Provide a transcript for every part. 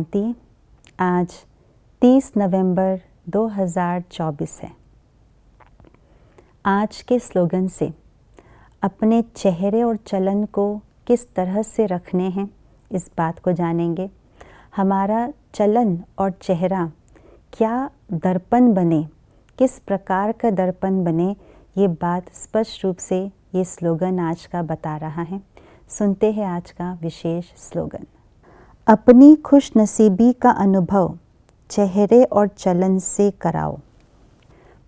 शांति। आज 30 नवंबर 2024 है। आज के स्लोगन से अपने चेहरे और चलन को किस तरह से रखने हैं, इस बात को जानेंगे। हमारा चलन और चेहरा क्या दर्पण बने, किस प्रकार का दर्पण बने, ये बात स्पष्ट रूप से ये स्लोगन आज का बता रहा है। सुनते हैं आज का विशेष स्लोगन। अपनी खुशनसीबी का अनुभव चेहरे और चलन से कराओ।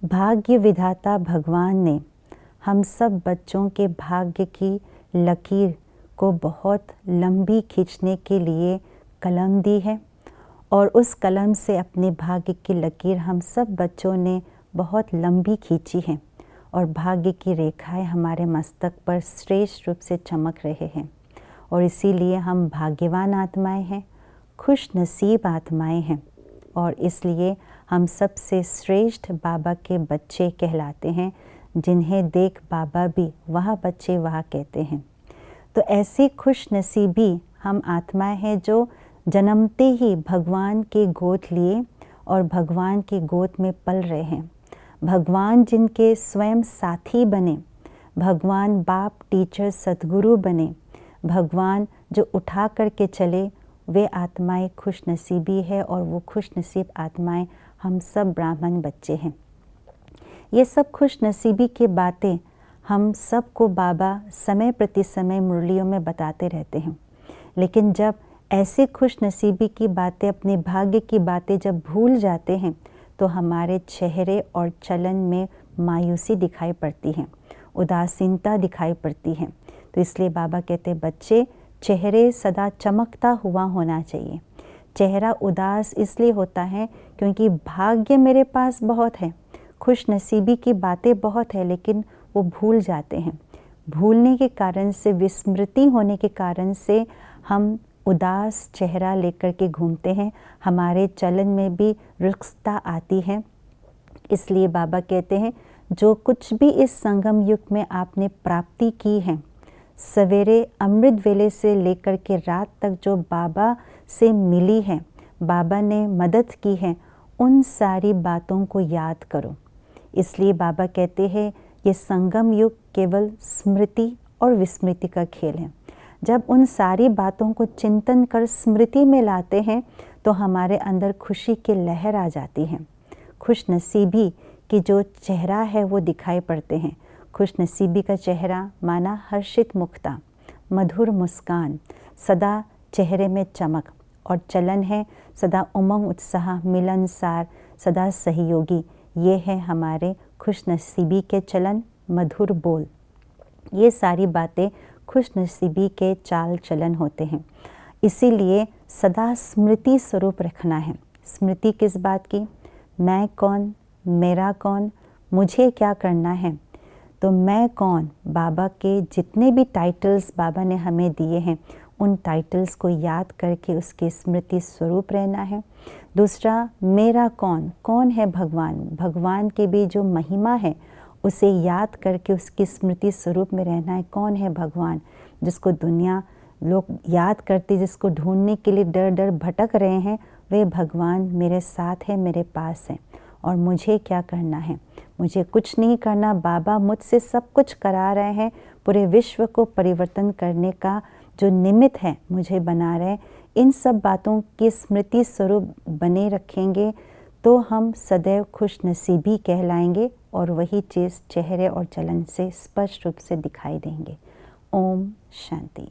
भाग्य विधाता भगवान ने हम सब बच्चों के भाग्य की लकीर को बहुत लंबी खींचने के लिए कलम दी है और उस कलम से अपने भाग्य की लकीर हम सब बच्चों ने बहुत लंबी खींची है और भाग्य की रेखाएं हमारे मस्तक पर श्रेष्ठ रूप से चमक रहे हैं और इसीलिए हम भाग्यवान आत्माएं हैं, खुश नसीब आत्माएं हैं और इसलिए हम सबसे श्रेष्ठ बाबा के बच्चे कहलाते हैं, जिन्हें देख बाबा भी वह बच्चे वह कहते हैं। तो ऐसी खुश नसीबी हम आत्माएं हैं जो जन्मते ही भगवान की गोद लिए और भगवान की गोद में पल रहे हैं। भगवान जिनके स्वयं साथी बने, भगवान बाप, टीचर, सद्गुरु बने, भगवान जो उठा करके चले, वे आत्माएं खुश नसीबी है और वो खुश नसीब आत्माएं हम सब ब्राह्मण बच्चे हैं। ये सब खुश नसीबी की बातें हम सबको बाबा समय प्रति समय मुरलियों में बताते रहते हैं, लेकिन जब ऐसी खुश नसीबी की बातें, अपने भाग्य की बातें जब भूल जाते हैं तो हमारे चेहरे और चलन में मायूसी दिखाई पड़ती है, उदासीनता दिखाई पड़ती है। तो इसलिए बाबा कहते बच्चे, चेहरे सदा चमकता हुआ होना चाहिए। चेहरा उदास इसलिए होता है क्योंकि भाग्य मेरे पास बहुत है, खुश नसीबी की बातें बहुत है, लेकिन वो भूल जाते हैं। भूलने के कारण से, विस्मृति होने के कारण से हम उदास चेहरा लेकर के घूमते हैं, हमारे चलन में भी रुक्षता आती है। इसलिए बाबा कहते हैं जो कुछ भी इस संगम युग में आपने प्राप्ति की है, सवेरे अमृत वेले से लेकर के रात तक जो बाबा से मिली है, बाबा ने मदद की है, उन सारी बातों को याद करो। इसलिए बाबा कहते हैं ये संगम युग केवल स्मृति और विस्मृति का खेल है। जब उन सारी बातों को चिंतन कर स्मृति में लाते हैं तो हमारे अंदर खुशी की लहर आ जाती है। खुश नसीबी की जो चेहरा है वो दिखाई पड़ते हैं। खुश नसीबी का चेहरा माना हर्षित मुखता, मधुर मुस्कान, सदा चेहरे में चमक, और चलन है सदा उमंग उत्साह, मिलनसार, सदा सहयोगी। ये है हमारे खुश नसीबी के चलन, मधुर बोल। ये सारी बातें खुश नसीबी के चाल चलन होते हैं। इसीलिए सदा स्मृति स्वरूप रखना है। स्मृति किस बात की? मैं कौन, मेरा कौन, मुझे क्या करना है। तो मैं कौन, बाबा के जितने भी टाइटल्स बाबा ने हमें दिए हैं, उन टाइटल्स को याद करके उसके स्मृति स्वरूप रहना है। दूसरा, मेरा कौन, कौन है भगवान, भगवान की भी जो महिमा है उसे याद करके उसकी स्मृति स्वरूप में रहना है। कौन है भगवान, जिसको दुनिया लोग याद करते, जिसको ढूंढने के लिए डर डर भटक रहे हैं, वे भगवान मेरे साथ है, मेरे पास है। और मुझे क्या करना है? मुझे कुछ नहीं करना, बाबा मुझसे सब कुछ करा रहे हैं। पूरे विश्व को परिवर्तन करने का जो निमित्त है मुझे बना रहे। इन सब बातों की स्मृति स्वरूप बने रखेंगे तो हम सदैव खुश नसीबी कहलाएंगे और वही चीज़ चेहरे और चलन से स्पष्ट रूप से दिखाई देंगे। ओम शांति।